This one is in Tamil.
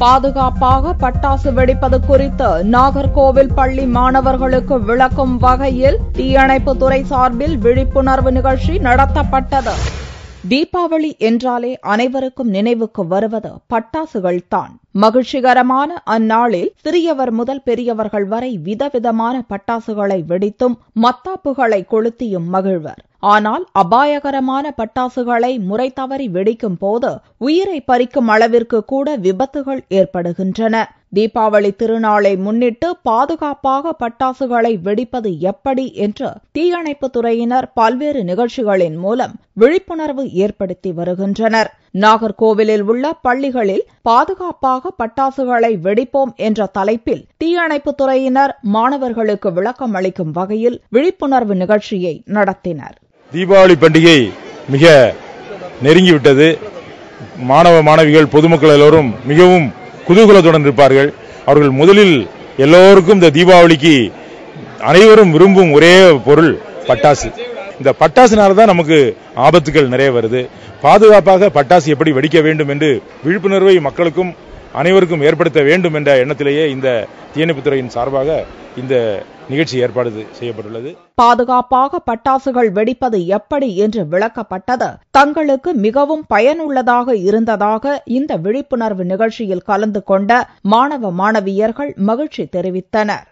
பாதுகாப்பாக பட்டாசு வெடிப்பது குறித்து நாகர்கோவில் பள்ளி மாணவர்களுக்கு விளக்கும் வகையில் தீயணைப்புத்துறை சார்பில் விழிப்புணர்வு நிகழ்ச்சி நடத்தப்பட்டது. தீபாவளி என்றாலே அனைவருக்கும் நினைவுக்கு வருவது பட்டாசுகள்தான். மகிழ்ச்சிகரமான அந்நாளில் சிறியவர் முதல் பெரியவர்கள் வரை விதவிதமான பட்டாசுகளை வெடித்தும் மத்தாப்புகளை கொளுத்தியும் மகிழ்வர். ஆனால் அபாயகரமான பட்டாசுகளை முறை தவறி வெடிக்கும் போது உயிரை பறிக்கும் அளவிற்கு கூட விபத்துகள் ஏற்படுகின்றன. தீபாவளி திருநாளை முன்னிட்டு பாதுகாப்பாக பட்டாசுகளை வெடிப்பது எப்படி என்று தீயணைப்புத்துறையினர் பல்வேறு நிகழ்ச்சிகளின் மூலம் விழிப்புணர்வு ஏற்படுத்தி வருகின்றனர். நாகர்கோவிலில் உள்ள பள்ளிகளில் பாதுகாப்பாக பட்டாசுகளை வெடிப்போம் என்ற தலைப்பில் தீயணைப்புத்துறையினர் மாணவர்களுக்கு விளக்கம் அளிக்கும் வகையில் விழிப்புணர்வு நிகழ்ச்சியை நடத்தினர். தீபாவளி பண்டிகை மிக நெருங்கிவிட்டது. மாணவ மாணவிகள் பொதுமக்கள் எல்லோரும் மிகவும் குதூகலத்துடன் இருப்பார்கள். அவர்கள் முதலில் எல்லோருக்கும் இந்த தீபாவளிக்கு அனைவரும் விரும்பும் ஒரே பொருள் பட்டாசு. இந்த பட்டாசுனால்தான் நமக்கு ஆபத்துகள் நிறைய வருது. பாதுகாப்பாக பட்டாசு எப்படி வெடிக்க வேண்டும் என்று விழிப்புணர்வை மக்களுக்கும் அனைவருக்கும் ஏற்படுத்த வேண்டும் என்ற எண்ணத்திலேயே இந்த தீயணைப்புத்துறையின் சார்பாக இந்த நிகழ்ச்சி ஏற்பாடு செய்யப்பட்டுள்ளது. பாதுகாப்பாக பட்டாசுகள் வெடிப்பது எப்படி என்று விளக்கப்பட்டது தங்களுக்கு மிகவும் பயனுள்ளதாக இருந்ததாக இந்த விழிப்புணர்வு நிகழ்ச்சியில் கலந்து கொண்ட மாணவ மாணவியர்கள் மகிழ்ச்சி தெரிவித்தனர்.